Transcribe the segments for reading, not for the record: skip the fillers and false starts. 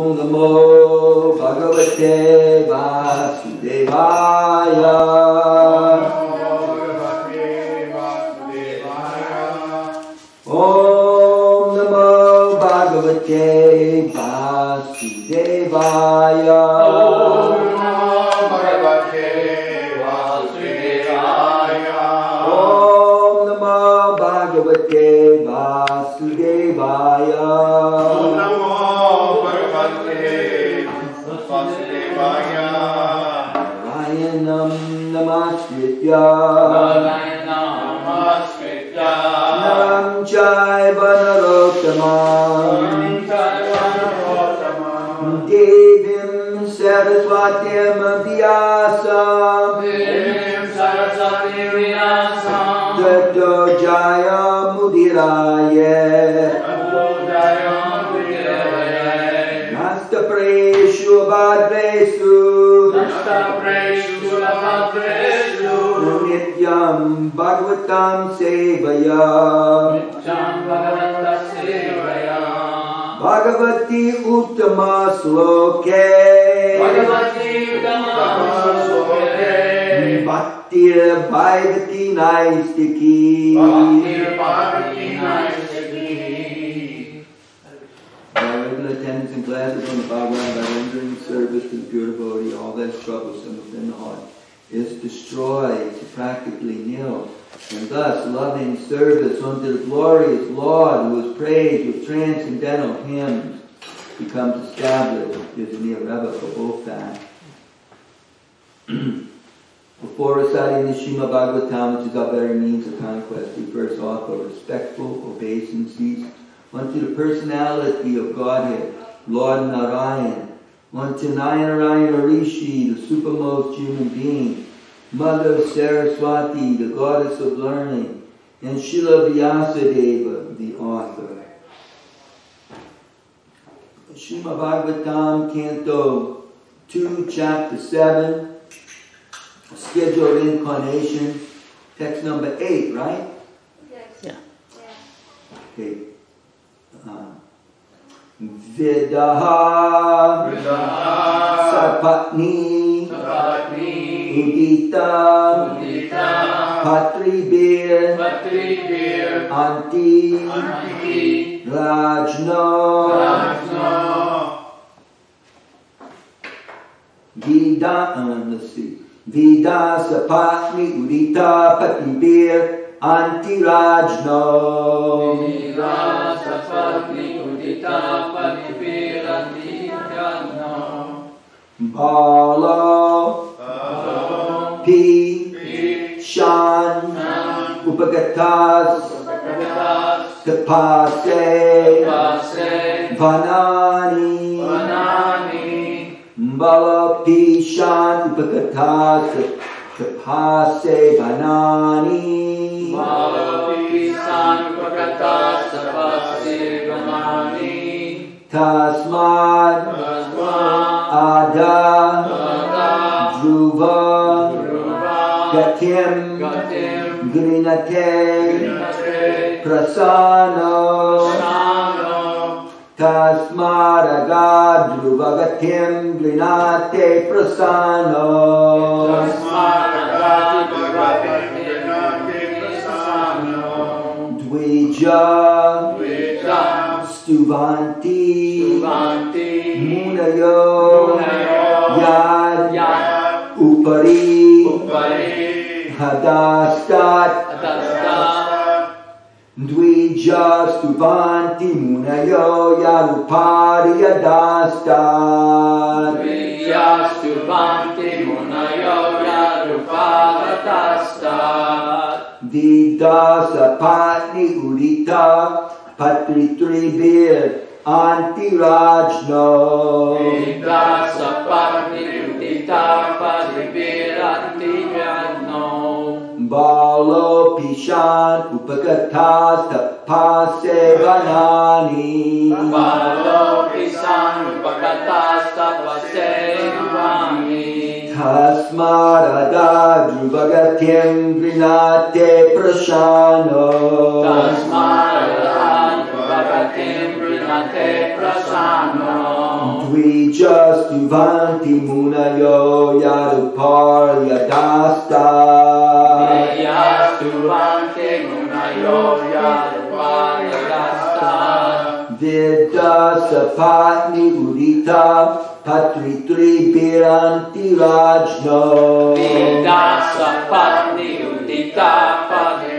Namo Bhagavate Vasudevaya. Om Namo Bhagavate Vasudevaya. Om Namo Bhagavate Vasudevaya. Om Namo Bhagavate Vasudevaya. Narayanam Namaskritya Naram Chaiva Narottamam Devim Saraswatyam Vyasam Tato Jaya Mudiraye Nasta Preshu Abhadresu Nityam Bhagavatam Sevaya Bhagavati Uttama Sloke Bhaktir Bhagavati Naistiki. By regular attendance in classes on the Bhagavatam, by rendering service to the pure devotee, all that is troublesome within the heart is destroyed to practically nil. And thus, loving service unto the glorious Lord, who is praised with transcendental hymns, becomes established, is an irrevocable fact. Before reciting the Srimad Bhagavatam, which is our very means of conquest, we first offer respectful obeisances unto the personality of Godhead, Lord Narayan, unto Nayana Rishi, the supermost human being, Mother Saraswati, the goddess of learning, and Srila Vyasadeva, the author. Srimad Bhagavatam, Canto 2, Chapter 7, Scheduled Incarnation, text number 8, right? Yes. Yeah. Okay. Vidaha Sarpatni Udita Patribir Anti Rajno Vida Sapatni Udita Patribir Anti Rajno Bala Pi Shan Upagatas Tapase Vanani Bala Pi Shan Upagatas Tapase Vanani Tasmad Ada Dhruva Gatim Grinate Prasano Tasmad Ada Dhruva Gatim Grinate Prasano Dvija Stuvanti Munayo Yad Upari Hadastat Dvija Stuvanti Munayo Yad Upari Hadastat Vidasa Patni Udita Patri Tribir Anti Rajno Vidasa Patni Udita Patri Tribir Anti Rajno Balo Pishan Upagatas Tapase Vanani Balo Pishan Upagatas Tapase Vanani Tasmarada Dhruvagatiem Grinate Prashano Tasmarada Dhruvagatiem Grinate Prashano Dvijastuvanti munayo yaduparyadasta. Dvijastuvanti munayo yaduparyadasta. Vidasapatni udita patritri biranti rajno. Vidasapatni udita patritri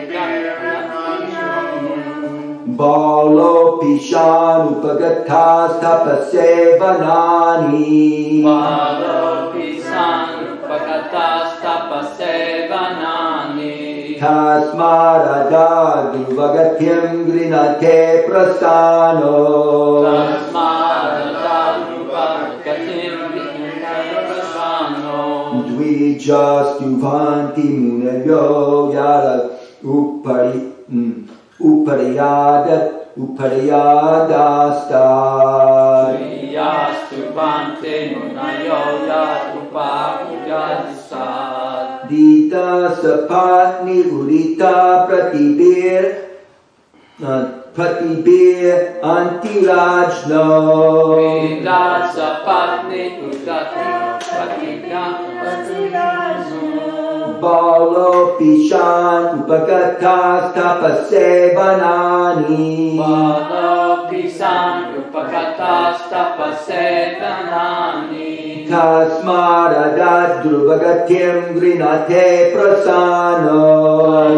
Balo pishanupagattas tapasevanani. Balo pishanupagattas tapasevanani. Tasmarada druvagatyam grinate prasano. Tasmarada druvagatyam grinate prasano. Dvijastuvanti munayo yara upariyadasta. Dvijastuvanti munayo yara upariyadasta. Dita sapatni udita pratibir antirajno. Dita sapatni udita antirajno. Balo pishan upagatas tapasevanani. Balo pishan upagatas tapasevanani. Tasmaradat druvagatyam grinate prasano.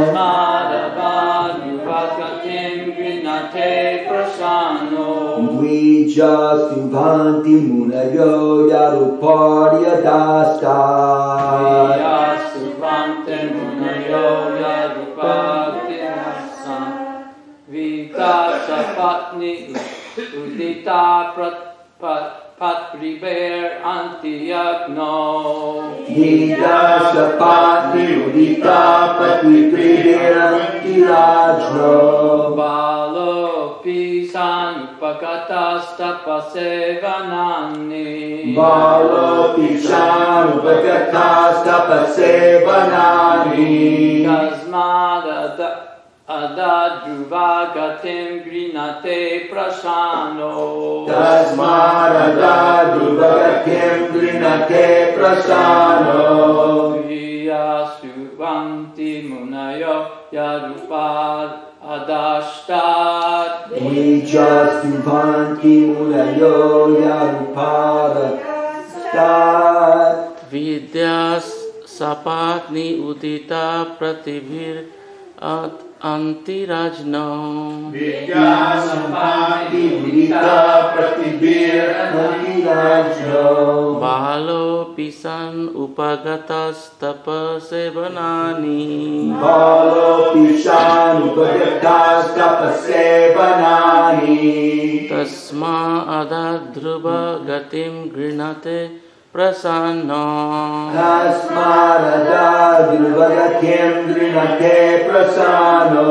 Tasmaradat druvagatyam grinate prasano. Dvijastuvanti munayo yaduparyadasta. Dvijastuvanti munayo yaduparyadasta. Vidasapatni udita patriber antiyagno. Vidasapatni udita patriber antirajno. Balo pisan upagatas tapasevanani. Balo pishan upagatas tapasevanani. Tasmada druvagatim grinate prasano. Tasmada druvagatim grinate prasano. Dvijastuvanti munayo yadupar adashtat. Dvijastuvanti munayo yaduparadastat. Vidyas sapatni udita pratibhir antirajno. Vidyasapatni udita pratibir antirajno. Balo pisan upagatas tapasevanani. Balo pishan upagatas tapasevanani. Tasma adadruva gatim grinate prasanno. Tasmarada druvagatyam grinate prasano.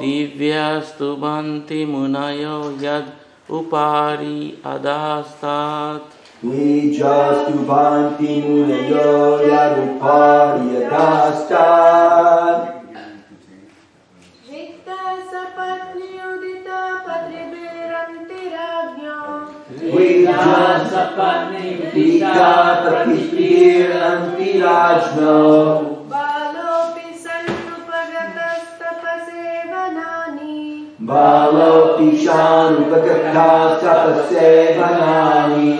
Divyastuvanti munayo yad upari adastat. Dvijastuvanti munayo yaduparyadastat. Vidasapatni udita patribir antirajno. Dvijastuvanti udita patribir antirajno. Balo pisan upagatas tapasevanani. Balo pishan upagatas tapasevanani.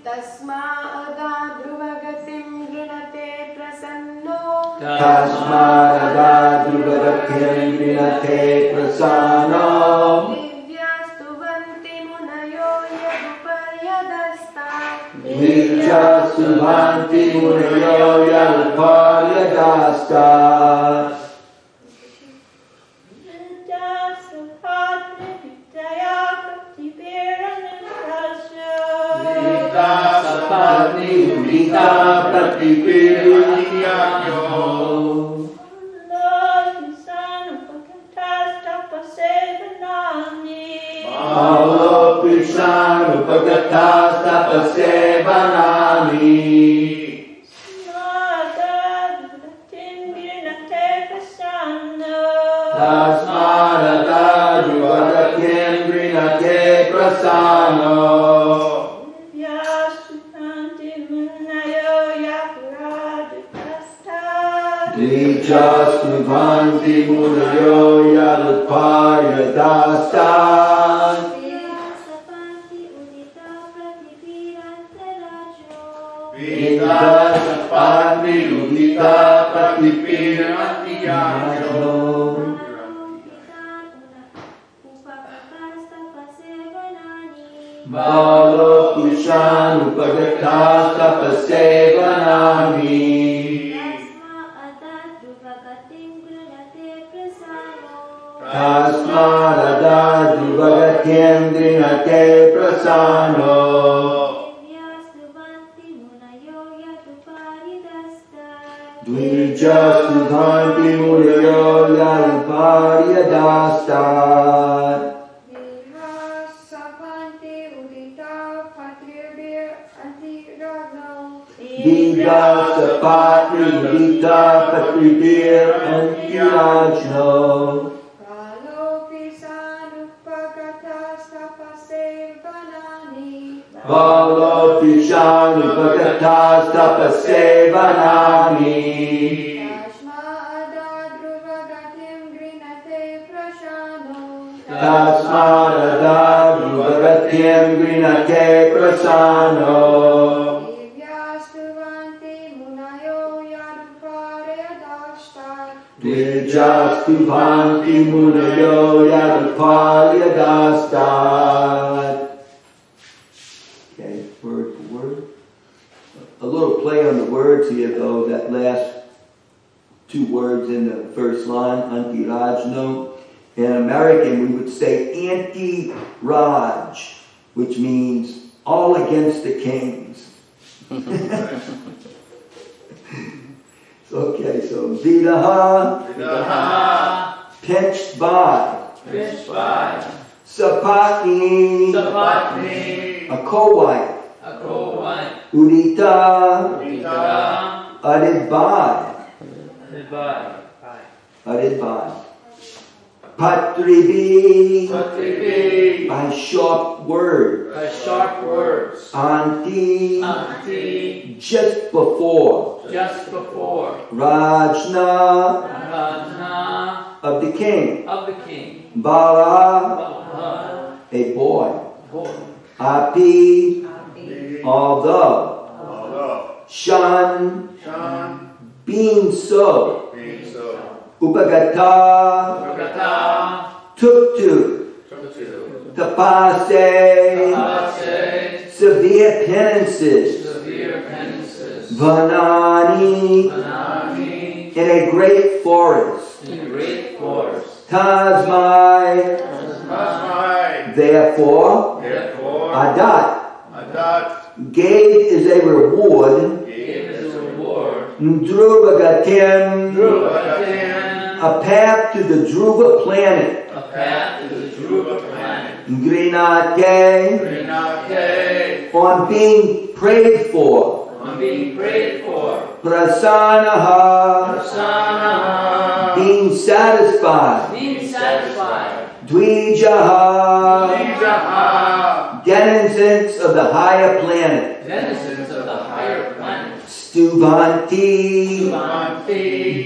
Tasmada druvagatim grinate prasanno. Tasmarada druvagatyam grinate prasano. Divyastuvanti munayo yaduparyadastat. Dvijastuvanti munayo yaduparyadastat. Vidasapatni udita pratibir antirajno. Balo pishan upagatas tapasevanani. Tasmarada druvagatyam grinate prasano. Dvijastubhanti munayo yadutparya dastan. Vidasapati udita pratipiratiyajo. Balokushan upagatas tapasevanami. Tasmarada druvagatyam drinate prasano. Dvijastubhanti munayo yadutparyadastat. Dvijastapati udita patribir antirajno. Balopishan upagatas tapasevanami. Tasmarada druvagatyam grinate prasano. Dvijastubhanti munayo yadutparyadastat. Okay, word for word. A little play on the words here, though. That last two words in the first line, anti-rajno. In American, we would say anti-raj, which means all against the kings. Okay, so vidaha, pinched by, sapatni, a co-wife, udita, added by, patribi, by sharp words, anti, just before, Rajna, of the king, Bala, a boy, Api, although, Shan, being so, Upagata, took to, Tapase, severe penances, Vanani, in a great forest, Tasmai, therefore, Adat, gave as a reward, Druvagatim, a path to the Dhruva planet, Grinate, on being prayed for, Prasanaha, being satisfied, Dvijaha, denizens of the higher planet, Stubhanti,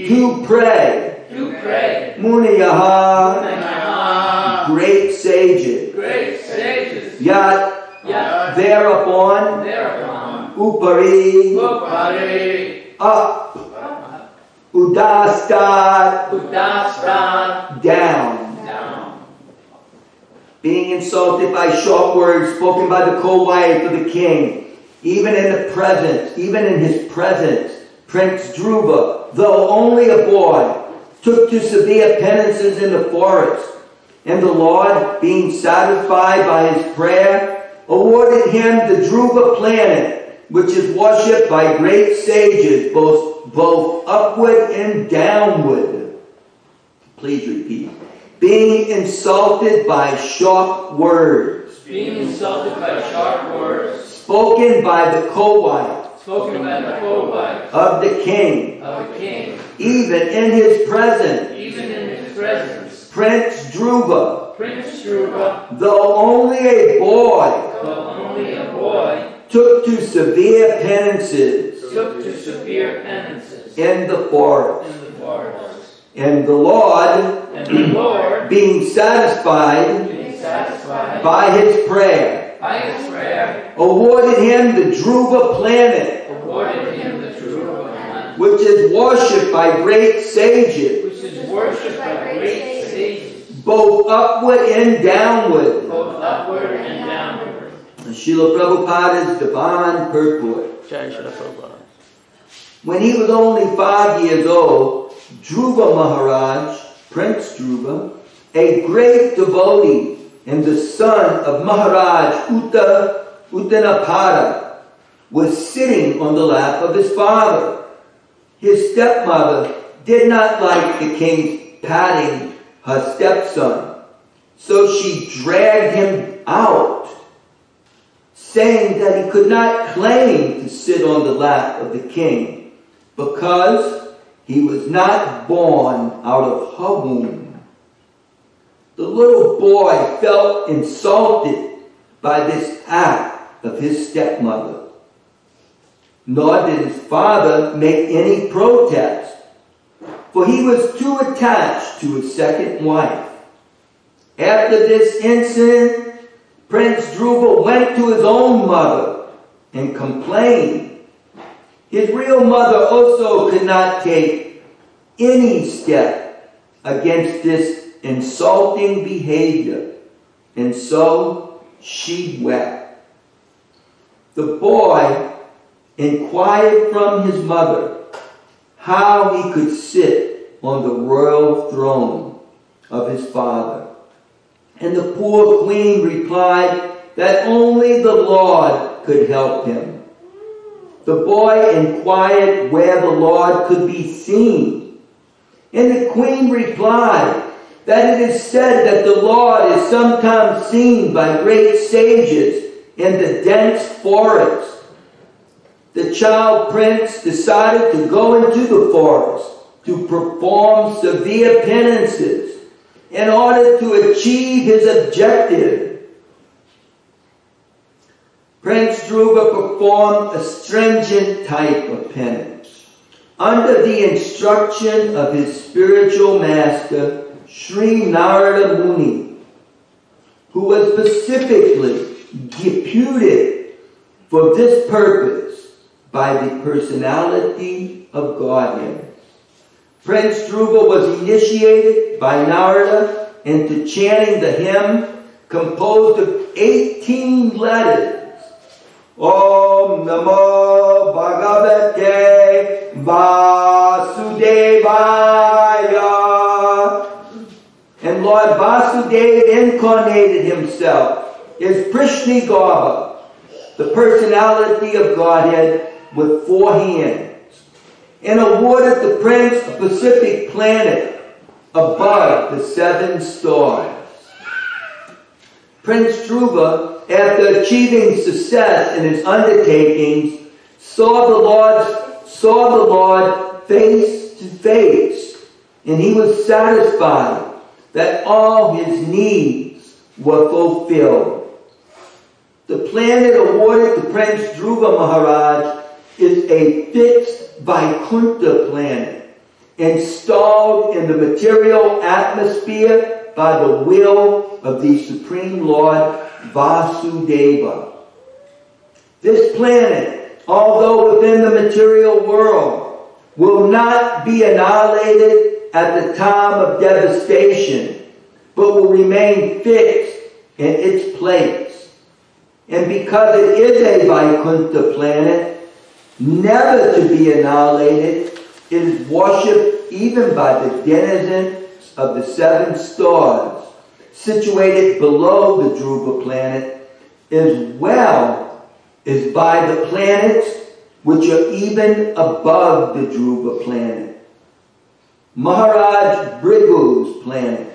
do pray, Muniyaha, great sages, Yat, thereupon, Upari, up, Udastat, down. Being insulted by sharp words spoken by the co-wife of the king, even in his presence, Prince Dhruva, though only a boy, took to severe penances in the forest, and the Lord, being satisfied by his prayer, awarded him the Dhruva planet, which is worshipped by great sages, both upward and downward. Please repeat. Being insulted by sharp words. Spoken by the co-wife. Of the king. Even in his presence. Prince Dhruva. Though only a boy. Took to severe penances. In the forest. forest. And the Lord, being satisfied by his prayer, awarded him the Dhruva planet, which is worshipped by great sages, both upward and downward. Srila Prabhupada's divine purport. Jai Srila Prabhupada. When he was only 5 years old, Dhruva Maharaj, Prince Dhruva, a great devotee and the son of Maharaj Uttanapada, was sitting on the lap of his father. His stepmother did not like the king patting her stepson, so she dragged him out, saying that he could not claim to sit on the lap of the king because he was not born out of her womb. The little boy felt insulted by this act of his stepmother. Nor did his father make any protest, for he was too attached to his second wife. After this incident, Prince Dhruva went to his own mother and complained. His real mother also could not take any step against this insulting behavior, and so she wept. The boy inquired from his mother how he could sit on the royal throne of his father. And the poor queen replied that only the Lord could help him. The boy inquired where the Lord could be seen. And the queen replied that it is said that the Lord is sometimes seen by great sages in the dense forest. The child prince decided to go into the forest to perform severe penances in order to achieve his objective. Prince Dhruva performed a stringent type of penance under the instruction of his spiritual master, Sri Narada Muni, who was specifically deputed for this purpose by the personality of Godhead. Prince Dhruva was initiated by Narada into chanting the hymn composed of 18 letters. Om Namo Bhagavate Vasudevaya. And Lord Vasudeva incarnated himself as Prishnigarbha, the personality of Godhead with 4 hands, and awarded the prince a Pacific planet above the 7 stars. Prince Dhruva, after achieving success in his undertakings, saw the Lord face to face, and he was satisfied that all his needs were fulfilled. The planet awarded to Prince Dhruva Maharaj is a fixed Vaikuntha planet, installed in the material atmosphere by the will of the Supreme Lord Vasudeva. This planet, although within the material world, will not be annihilated at the time of devastation, but will remain fixed in its place. And because it is a Vaikuntha planet, never to be annihilated, it is worshipped even by the denizens of the 7 stars, situated below the Dhruva planet, as well as by the planets which are even above the Dhruva planet. Maharaj Bhrigu's planet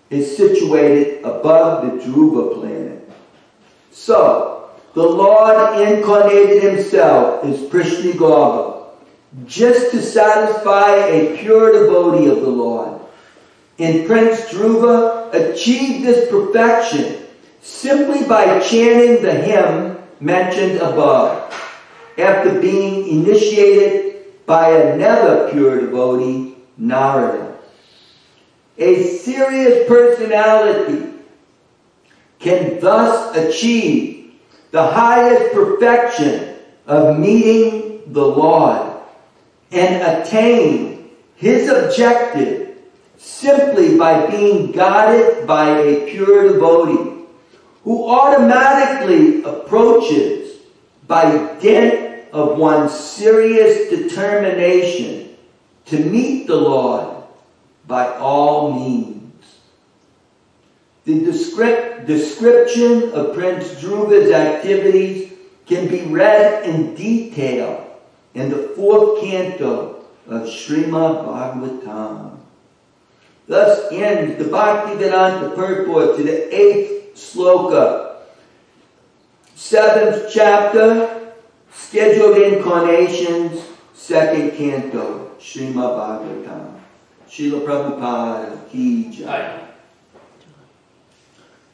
is situated above the Dhruva planet. So, the Lord incarnated himself as Prishnigarbha, just to satisfy a pure devotee of the Lord. And Prince Dhruva achieved this perfection simply by chanting the hymn mentioned above, after being initiated by another pure devotee, Narada. A serious personality can thus achieve the highest perfection of meeting the Lord and attain his objective simply by being guided by a pure devotee who automatically approaches by dint of one's serious determination to meet the Lord by all means. The description of Prince Dhruva's activities can be read in detail in the 4th canto of Srimad Bhagavatam. Thus ends the Bhaktivedanta purport to the 8th sloka, 7th chapter, Scheduled Incarnations, 2nd canto, Srimad Bhagavatam. Srila Prabhupada ki jai.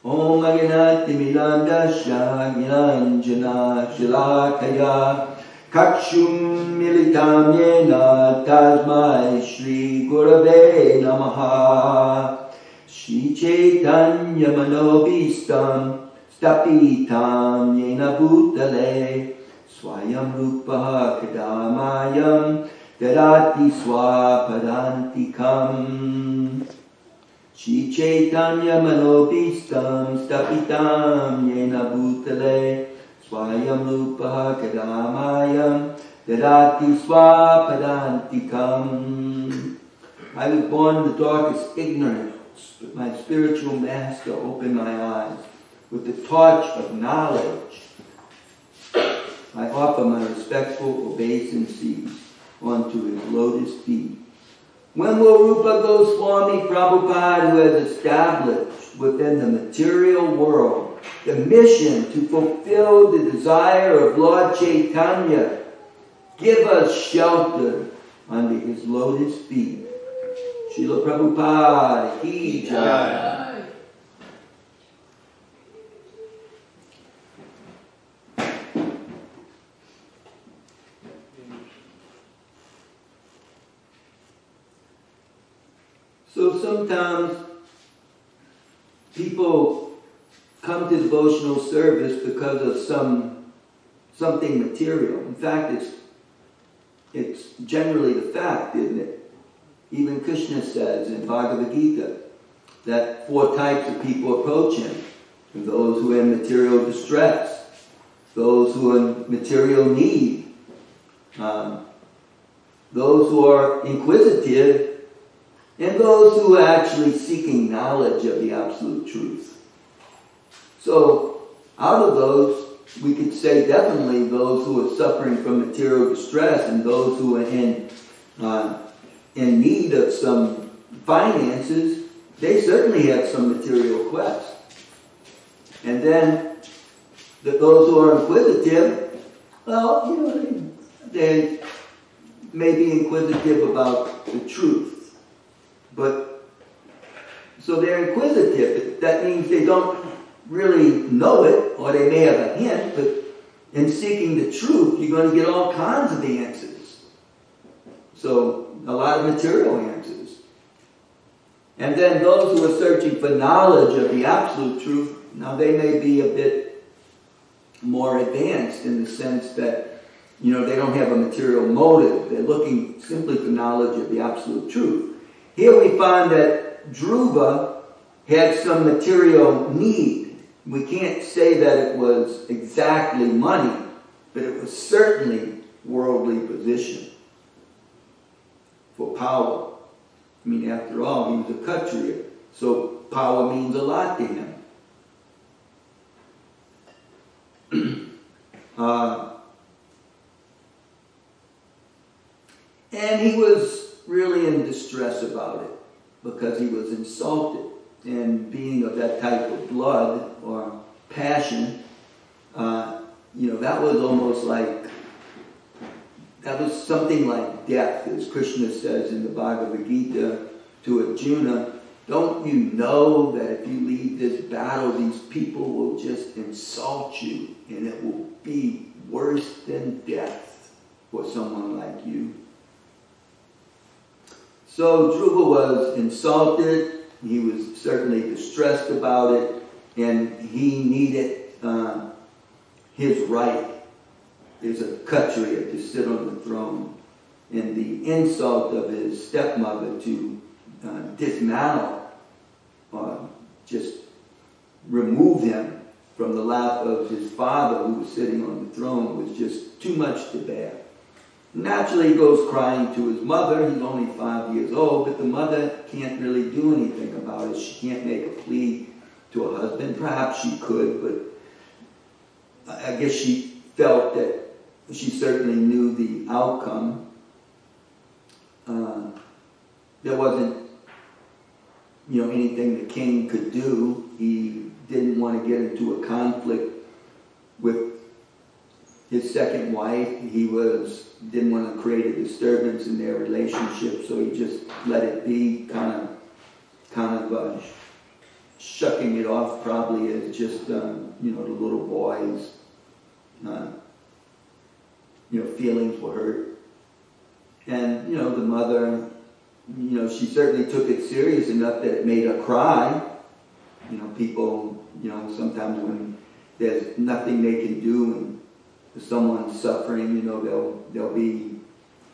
Om Agnati Milandasya Gyananjana Shalakaya Kakshum Militam Yena Tasmai Shri Gurave Namaha Shri Chaitanya Manobhistam Stapitam Yena Bhutale Swayam Rupa Kadamayam Dadati Swapadantikam Shri Chaitanya Manobhistam Stapitam Yena Bhutale Swayam Rupa Kadamayam Dadati Swapadantikam. I was born in the darkest ignorance, but my spiritual master opened my eyes with the torch of knowledge. I offer my respectful obeisances onto his lotus feet. When will Rupa Goswami Prabhupada, who has established within the material world the mission to fulfill the desire of Lord Chaitanya, give us shelter under his lotus feet? Srila Prabhupada ki jai. So sometimes people come to devotional service because of something material. In fact, it's generally the fact, isn't it? Even Krishna says in Bhagavad Gita that 4 types of people approach him. Those who are in material distress, those who are in material need, those who are inquisitive, and those who are actually seeking knowledge of the absolute truth. So, out of those, we could say definitely those who are suffering from material distress and those who are in need of some finances, they certainly have some material quest. And then those who are inquisitive, well, they may be inquisitive about the truth. But, so they're inquisitive. That means they don't really know it, or they may have a hint, but in seeking the truth, you're going to get all kinds of answers. So, a lot of material answers. And then those who are searching for knowledge of the absolute truth, now they may be a bit more advanced in the sense that, they don't have a material motive. They're looking simply for knowledge of the absolute truth. Here we find that Dhruva had some material need. We can't say that it was exactly money, but it was certainly worldly position for power. I mean, after all, he was a Kshatriya, so power means a lot to him. And he was really in distress about it because he was insulted, and being of that type of blood or passion, that was almost like, that was something like death, as Krishna says in the Bhagavad Gita to Arjuna. Don't you know that if you leave this battle, these people will just insult you, and it will be worse than death for someone like you? So Dhruva was insulted. He was certainly distressed about it, and he needed his right as a Kshatriya to sit on the throne. And the insult of his stepmother to dismantle, just remove him from the lap of his father who was sitting on the throne was just too much to bear. Naturally, he goes crying to his mother. He's only 5 years old, but the mother can't really do anything about it. She can't make a plea to her husband. Perhaps she could, but I guess she felt that she certainly knew the outcome. There wasn't, anything the king could do. He didn't want to get into a conflict with his second wife. He didn't want to create a disturbance in their relationship, so he just let it be, kind of shucking it off, probably as just the little boy's feelings were hurt. And the mother, she certainly took it serious enough that it made her cry. People, sometimes when there's nothing they can do and someone's suffering, they'll be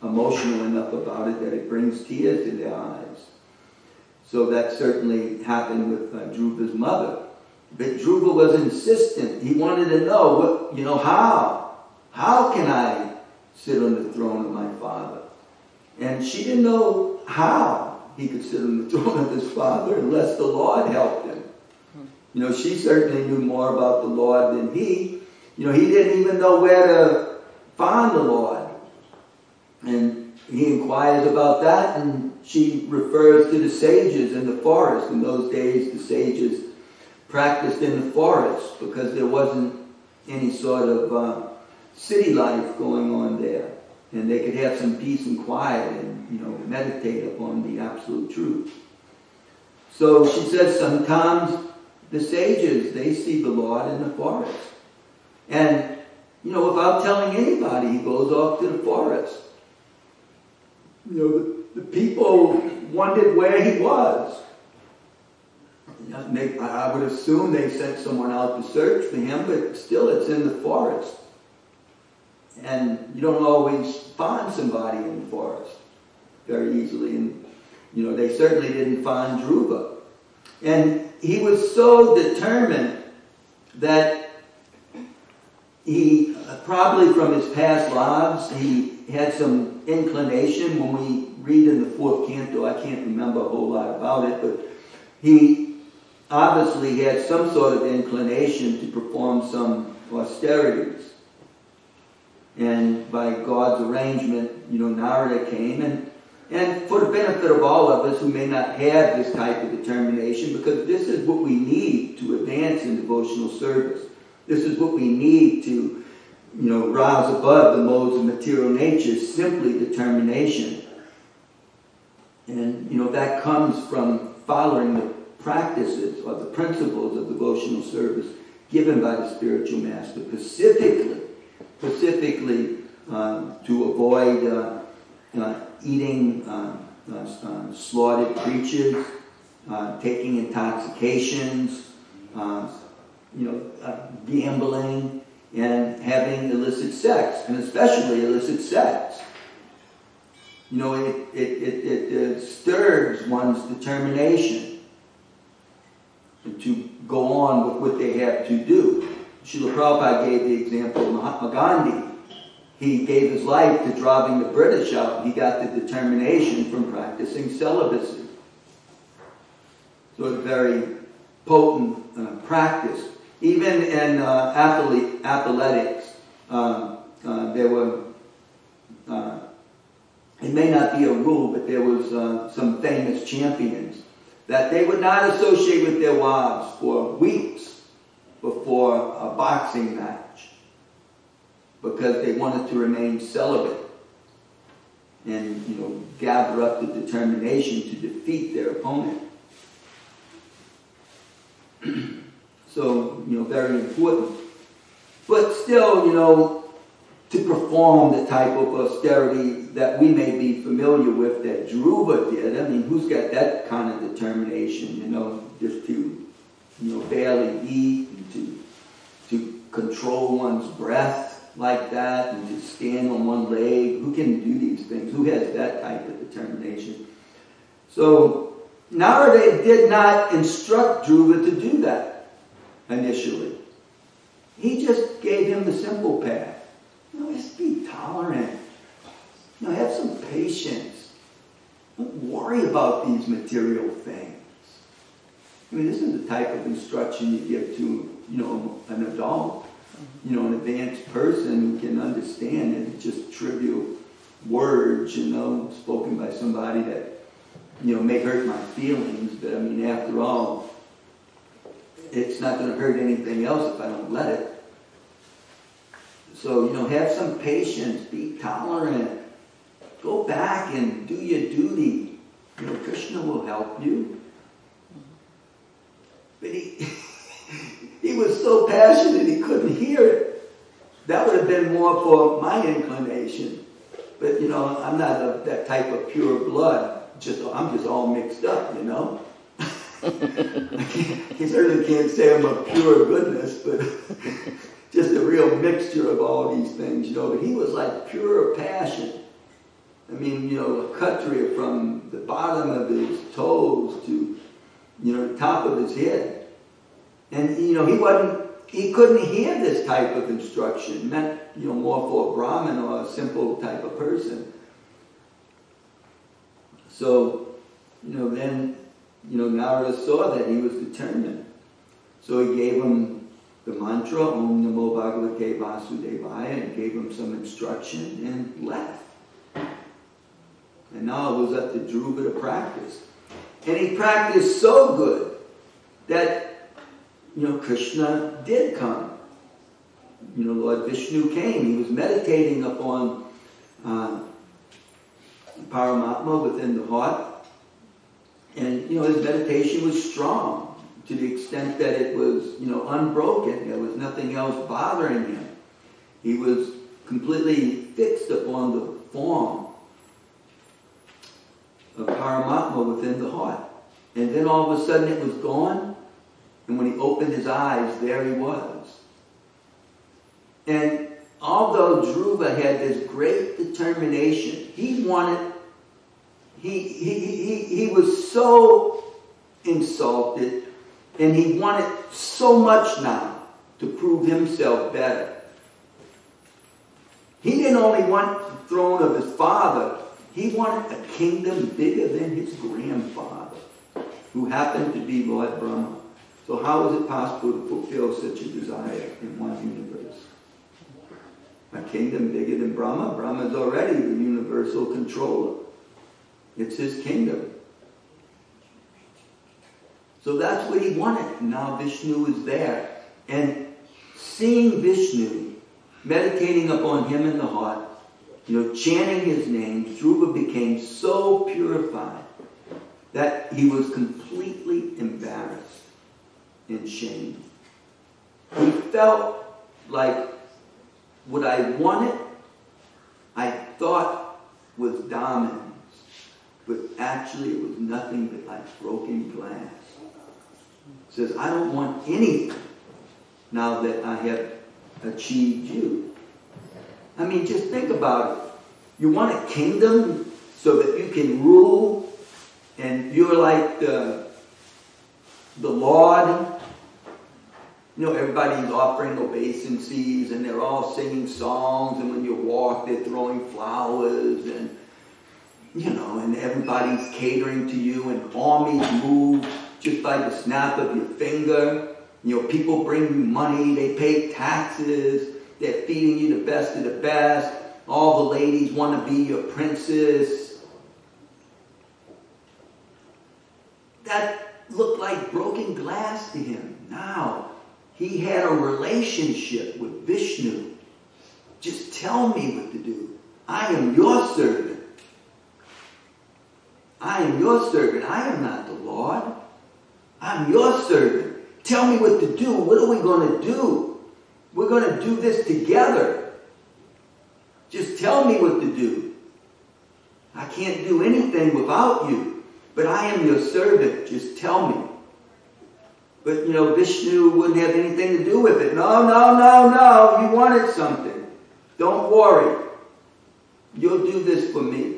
emotional enough about it that it brings tears to their eyes. So that certainly happened with Dhruva's mother. But Dhruva was insistent. He wanted to know, how can I sit on the throne of my father? And she didn't know how he could sit on the throne of his father unless the Lord helped him. She certainly knew more about the Lord than he. He didn't even know where to find the Lord. And he inquires about that, and she refers to the sages in the forest. In those days, the sages practiced in the forest because there wasn't any sort of city life going on there. And they could have some peace and quiet and, meditate upon the absolute truth. So she says sometimes the sages, they see the Lord in the forest. And, without telling anybody, he goes off to the forest. The people wondered where he was. I would assume they sent someone out to search for him, but still it's in the forest. And you don't always find somebody in the forest very easily. And, they certainly didn't find Dhruva. And he was so determined that he, probably from his past lives, he had some inclination. When we read in the 4th canto, I can't remember a whole lot about it, but he obviously had some sort of inclination to perform some austerities. And by God's arrangement, Narada came, and for the benefit of all of us who may not have this type of determination, because this is what we need to advance in devotional service. This is what we need to, rise above the modes of material nature, simply determination. And, that comes from following the practices or the principles of devotional service given by the spiritual master, specifically to avoid eating slaughtered creatures, taking intoxications, gambling, and having illicit sex, and especially illicit sex. It stirs one's determination to go on with what they have to do. Srila Prabhupada gave the example of Mahatma Gandhi. He gave his life to driving the British out. He got the determination from practicing celibacy. So it's a very potent practice. Even in athletics, there were, it may not be a rule, but there was some famous champions that they would not associate with their wives for weeks before a boxing match, because they wanted to remain celibate and, gather up the determination to defeat their opponent. So, very important. But still, to perform the type of austerity that we may be familiar with that Dhruva did. I mean, who's got that kind of determination, you know, just to, you know, barely eat and to control one's breath like that and to stand on one leg? Who can do these things? Who has that type of determination? So Narada did not instruct Dhruva to do that initially. He just gave him the simple path. You know, just be tolerant. You know, have some patience. Don't worry about these material things. I mean, this is the type of instruction you give to, you know, an adult, you know, an advanced person who can understand it. It's just trivial words, you know, spoken by somebody that, you know, may hurt my feelings, but I mean, after all, it's not going to hurt anything else if I don't let it. So, you know, have some patience, be tolerant, go back and do your duty. You know, Krishna will help you. But he was so passionate he couldn't hear it. That would have been more for my inclination. But, you know, I'm not of that type of pure blood. I'm just all mixed up, you know. I certainly can't say I'm a pure goodness, but just a real mixture of all these things, you know. But he was like pure passion. I mean, you know, a Kshatriya from the bottom of his toes to, you know, the top of his head. And, you know, he couldn't hear this type of instruction, meant, you know, more for a Brahmin or a simple type of person. So, you know, then, you know, Narada saw that he was determined. So he gave him the mantra, Om Namo Bhagavate Vasudevaya, and gave him some instruction and left. And now it was up to Dhruva to practice. And he practiced so good that, you know, Krishna did come. You know, Lord Vishnu came. He was meditating upon Paramatma within the heart. And, you know, his meditation was strong to the extent that it was, you know, unbroken. There was nothing else bothering him. He was completely fixed upon the form of Paramatma within the heart. And then all of a sudden it was gone. And when he opened his eyes, there he was. And although Dhruva had this great determination, he wanted, he was so insulted, and he wanted so much now to prove himself better. He didn't only want the throne of his father, he wanted a kingdom bigger than his grandfather, who happened to be Lord Brahma. So how is it possible to fulfill such a desire in one universe? A kingdom bigger than Brahma? Brahma is already the universal controller. It's his kingdom. So that's what he wanted. Now Vishnu is there. And seeing Vishnu, meditating upon him in the heart, you know, chanting his name, Dhruva became so purified that he was completely embarrassed and shamed. He felt like what I wanted, I thought was dominance, but actually it was nothing but like broken glass. He says, I don't want anything now that I have achieved you. I mean, just think about it. You want a kingdom so that you can rule, and you're like the Lord. You know, everybody's offering obeisances, and they're all singing songs, and when you walk, they're throwing flowers, and, you know, and everybody's catering to you, and armies move just by the snap of your finger. You know, people bring you money, they pay taxes, they're feeding you the best of the best. All the ladies want to be your princess. That looked like broken glass to him. Now, he had a relationship with Vishnu. Just tell me what to do. I am your servant. I am your servant. I am not the Lord. I'm your servant. Tell me what to do. What are we going to do? We're going to do this together. tell me what to do. I can't do anything without you, but I am your servant. Just tell me. But, Vishnu wouldn't have anything to do with it. No, no, no, no. You wanted something. Don't worry. You'll do this for me.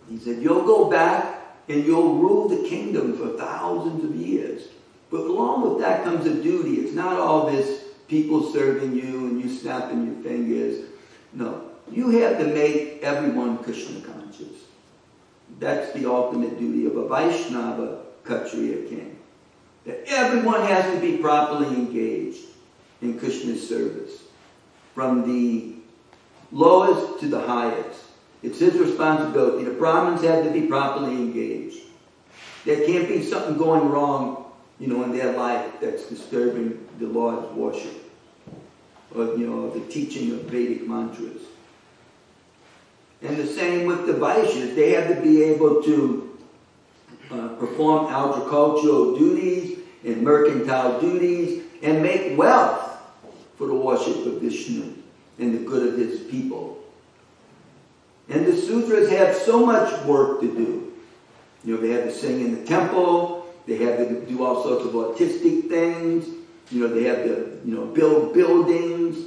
He said, you'll go back and you'll rule the kingdom for thousands of years. But along with that comes a duty. It's not all this people serving you and you snapping your fingers. No. You have to make everyone Krishna conscious. That's the ultimate duty of a Vaishnava Kshatriya king. That everyone has to be properly engaged in Krishna's service. From the lowest to the highest. It's his responsibility. The Brahmins have to be properly engaged. There can't be something going wrong, in their life that's disturbing the Lord's worship. Or, the teaching of Vedic mantras. And the same with the Vaishyas. They have to be able to perform agricultural duties and mercantile duties and make wealth for the worship of Vishnu and the good of his people. And the Sudras have so much work to do. They have to sing in the temple. They have to do all sorts of artistic things. They have to, build buildings.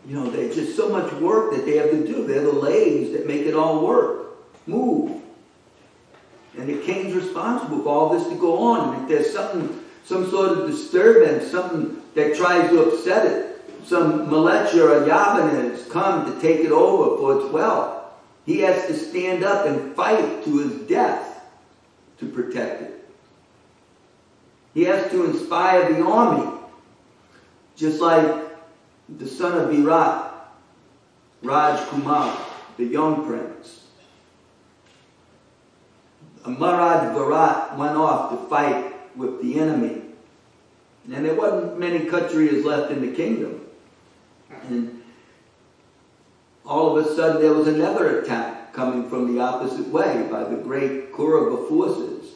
There's just so much work that they have to do. They're the legs that make it all work, move. And the king's responsible for all this to go on. And if there's some sort of disturbance, something that tries to upset it, some militia or Yavanas come to take it over for its wealth, he has to stand up and fight to his death to protect it. He has to inspire the army, just like the son of Virat, Raj Kumar, the young prince. Maharaj Virat went off to fight with the enemy. And there wasn't many Kshatriyas left in the kingdom. And all of a sudden there was another attack coming from the opposite way by the great Kaurava forces.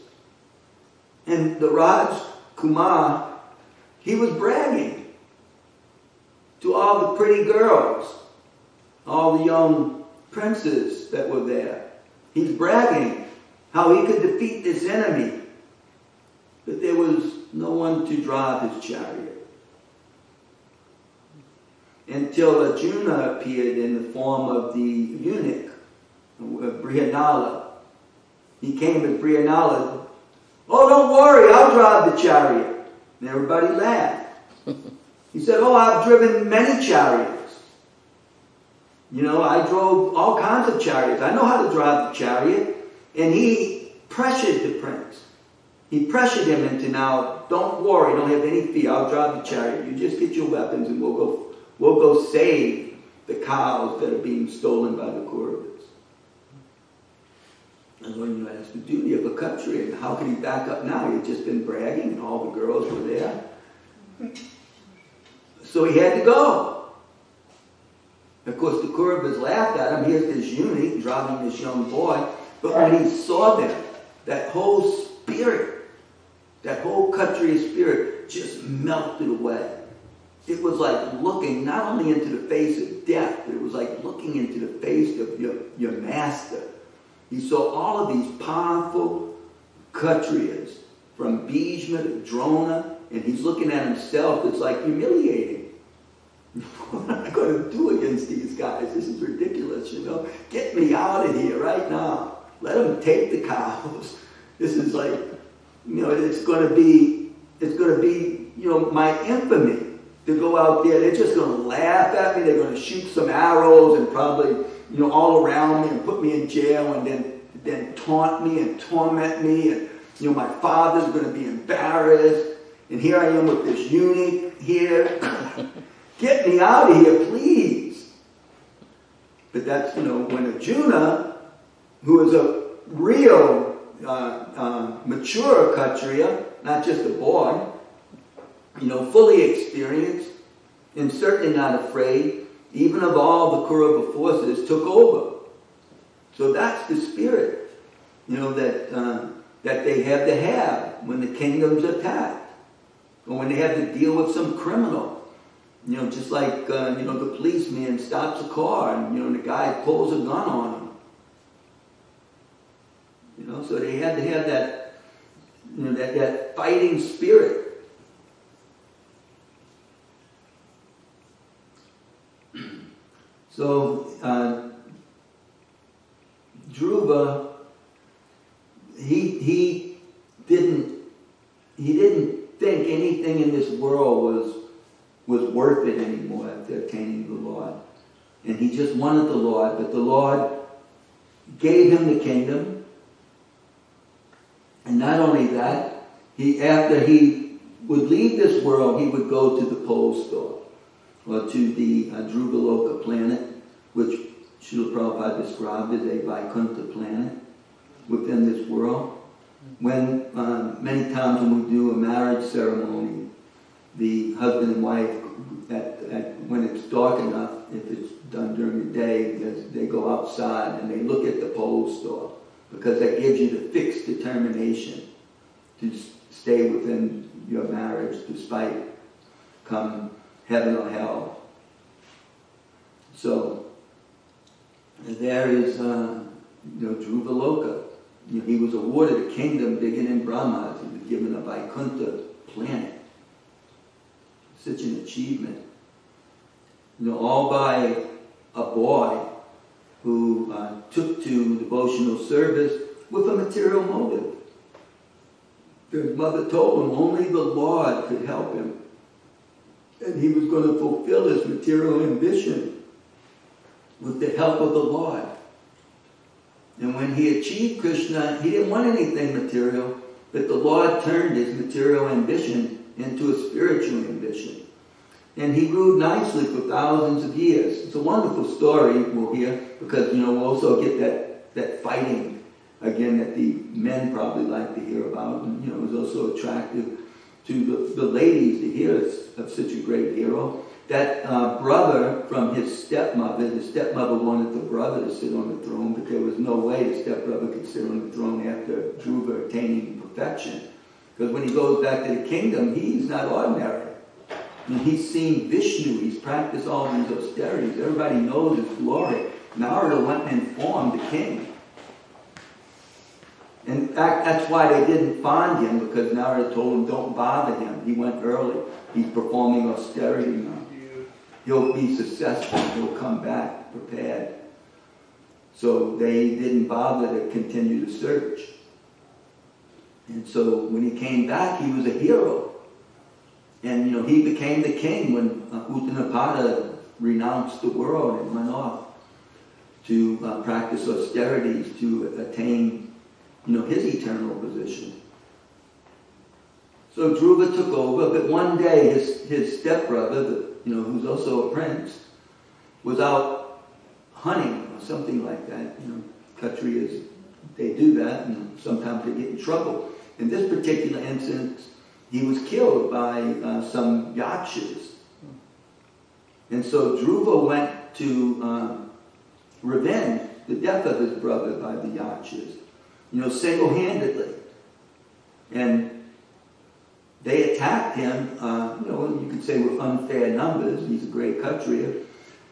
And the Raj Kumar, he was bragging to all the pretty girls, all the young princes that were there. He's bragging how he could defeat this enemy. But there was no one to drive his chariot. Until Arjuna appeared in the form of the eunuch, Brihanala. He came as Brihanala. Oh, don't worry, I'll drive the chariot. And everybody laughed. He said, oh, I've driven many chariots. I drove all kinds of chariots. I know how to drive the chariot. And he pressured the prince. He pressured him into, now, don't worry, don't have any fear, I'll drive the chariot. You just get your weapons and we'll go save the cows that are being stolen by the Kauravas. And that's the duty of a Kshatriya. And how could he back up now? He had just been bragging and all the girls were there. So he had to go. Of course, the Kauravas laughed at him. Here's this eunuch driving this young boy. But when he saw them, that whole spirit, that whole Kshatriya spirit just melted away. It was like looking not only into the face of death, but it was like looking into the face of your master. He saw all of these powerful Kshatriyas, from Bhishma to Drona, and he's looking at himself. It's like humiliating. What am I going to do against these guys? This is ridiculous, Get me out of here right now. Let them take the cows. This is like, it's going to be, my infamy to go out there. They're just going to laugh at me. They're going to shoot some arrows and probably, all around me and put me in jail and then taunt me and torment me. And, my father's going to be embarrassed. And here I am with this eunuch here. Get me out of here, please. But that's, when Arjuna, who is a real mature Kshatriya, not just a boy, fully experienced and certainly not afraid, even of all the Kaurava forces, took over. So that's the spirit, that they have to have when the kingdom's attacked, or when they have to deal with some criminal, You know, just like, you know, the policeman stops a car and, you know, the guy pulls a gun on him. You know, so they had to have that, you know, that fighting spirit. So, Dhruva, he didn't think anything in this world was worth it anymore after attaining the Lord. And he just wanted the Lord, but the Lord gave him the kingdom. And not only that, after he would leave this world, he would go to the pole star, or to the Dhruvaloka planet, which Srila Prabhupada described as a Vaikuntha planet within this world. When many times when we do a marriage ceremony, the husband and wife, when it's dark enough, if it's done during the day, they go outside and they look at the pole star, because that gives you the fixed determination to stay within your marriage despite come heaven or hell. So there is, Dhruvaloka. You know, he was awarded a kingdom bigger than Brahma's. He was given a Vaikuntha planet. Such an achievement. You know, all by a boy who took to devotional service with a material motive. His mother told him only the Lord could help him. And he was going to fulfill his material ambition with the help of the Lord. And when he achieved Krishna, he didn't want anything material, but the Lord turned his material ambition into a spiritual ambition. And he ruled nicely for thousands of years. It's a wonderful story we'll hear, because, you know, we'll also get that fighting, again, that the men probably like to hear about. And, you know, it was also attractive to the ladies to hear of such a great hero. That brother from his stepmother, the stepmother wanted the brother to sit on the throne, but there was no way the stepbrother could sit on the throne after Dhruva attaining perfection. Because when he goes back to the kingdom, he's not ordinary. I mean, he's seen Vishnu, he's practiced all these austerities, everybody knows his glory. Narada went and informed the king. In fact, that's why they didn't find him, because Narada told him, don't bother him. He went early. He's performing austerity now. He'll be successful. He'll come back prepared. So they didn't bother to continue the search. And so when he came back, he was a hero. And, you know, he became the king when Uttanapada renounced the world and went off to practice austerities to attain, you know, his eternal position. So Dhruva took over, but one day his stepbrother, you know, who's also a prince, was out hunting or something like that. You know, Kshatriyas, they do that, and sometimes they get in trouble. In this particular instance, he was killed by some yakshas. And so Dhruva went to revenge the death of his brother by the yakshas, you know, single-handedly. And they attacked him, you know, you could say with unfair numbers. He's a great Kshatriya.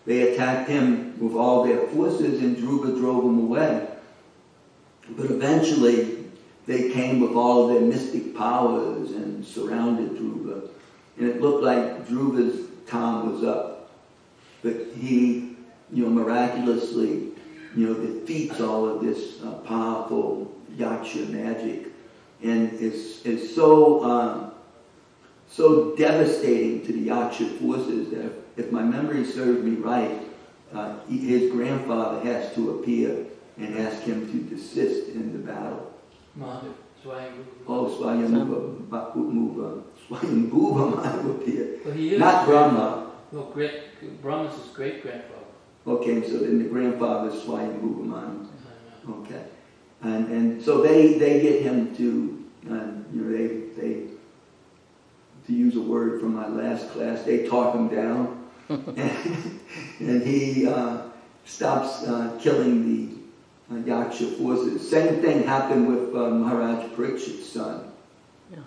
They attacked him with all their forces, and Dhruva drove them away. But eventually, they came with all of their mystic powers and surrounded Dhruva. And it looked like Dhruva's time was up. But he, you know, miraculously, you know, defeats all of this powerful yaksha magic. And it's so devastating to the yaksha forces that if my memory serves me right, his grandfather has to appear and ask him to desist in the battle. Oh, Swayambhuva might have appeared. Well, not Brahma. Well, Brahma's his great-grandfather. Okay, so then the grandfather is Swayambhuva. Okay. And so they get him to, you know, they to use a word from my last class, they talk him down. and he stops killing the yaksha forces. Same thing happened with Maharaj Parikshit's son. Yeah.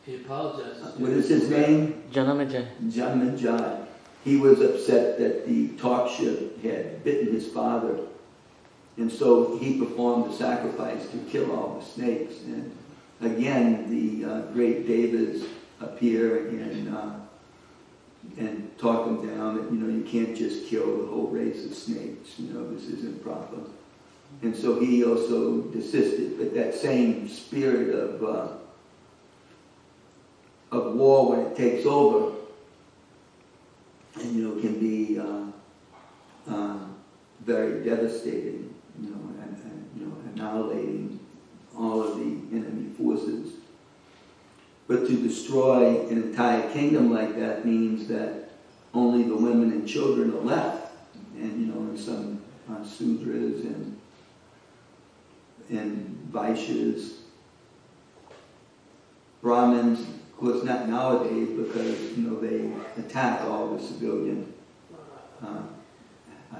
He apologizes. What is his name? Janamejaya. Janamejaya. he was upset that the Taksha had bitten his father. And so he performed a sacrifice to kill all the snakes. And again, the great devas appear and talk him down that, you can't just kill the whole race of snakes. This isn't proper. And so he also desisted. But that same spirit of war, when it takes over, and can be very devastating, and annihilating all of the enemy forces. But to destroy an entire kingdom like that means that only the women and children are left, and some Sudras and Vaishyas, Brahmins. Of course, not nowadays, because they attack all the civilian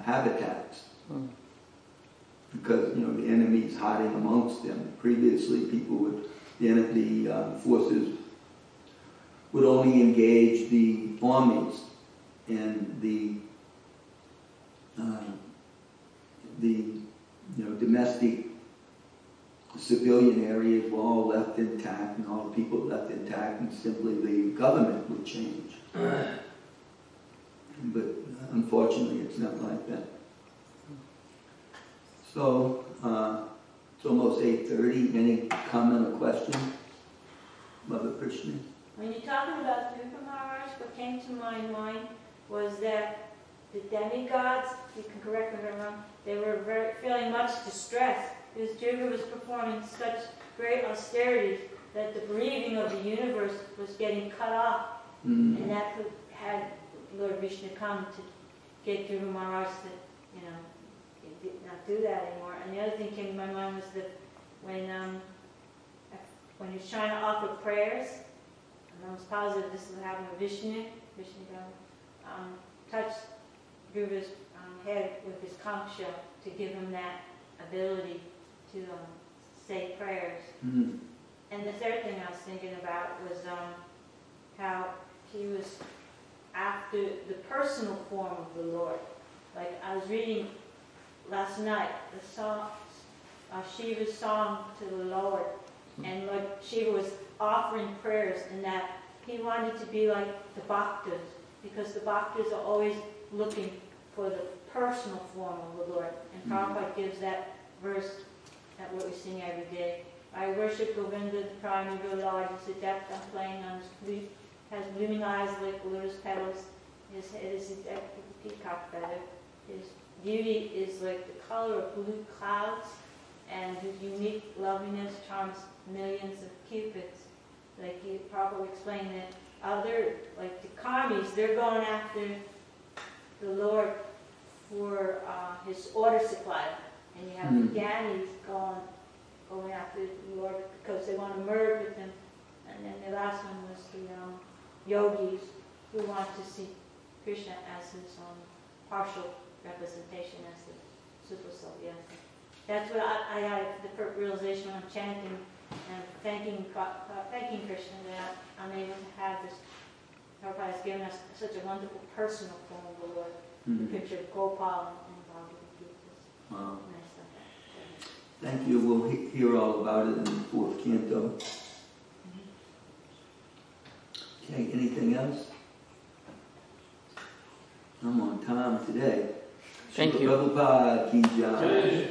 habitats, because the enemy is hiding amongst them. Previously, the forces would only engage the armies, and the domestic civilian areas were all left intact, and all the people left intact, and simply the government would change. But unfortunately, it's not like that. So, it's almost 8:30. Any comment or question? Mother Krishna? When you're talking about Dhruva Maharaj, what came to my mind was that the demigods, you can correct me if I'm wrong, they were feeling much distress because Dhruva was performing such great austerities that the breathing of the universe was getting cut off. And that had Lord Vishnu come to get Dhruva Maharaj to, not do that anymore. And the other thing came to my mind was that when he was trying to offer prayers, and I was positive this was happening with Vishnu touched Dhruva's head with his conch shell to give him that ability to say prayers. And the third thing I was thinking about was how he was after the personal form of the Lord. Like I was reading last night the song, Shiva's song to the Lord, and Lord Shiva was offering prayers, and that he wanted to be like the bhaktas, because the bhaktas are always looking for the personal form of the Lord. And Prabhupada gives that verse that what we sing every day. I worship Govinda, the primary Lord. He's adept on playing on his flute, has blooming eyes like lotus petals. His head is adept with a peacock feather. His beauty is like the color of blue clouds, and his unique loveliness charms millions of cupids. Like he probably explained that other, like the karmis, they're going after the Lord for his order supply, and you have the Gyanis going after the Lord because they want to merge with him. And then the last one was the yogis who want to see Krishna as his partial representation as the super soul. Yeah. That's what I had the realization when I'm chanting and thanking Krishna that I'm able to have this. Prabhupada has given us such a wonderful personal form of the Lord. The picture of Gopal and Bhagavatam. Wow. Nice. Thank you. We'll hear all about it in the 4th canto. Okay, anything else? I'm on time today. Thank you. Prabhupada ki jai.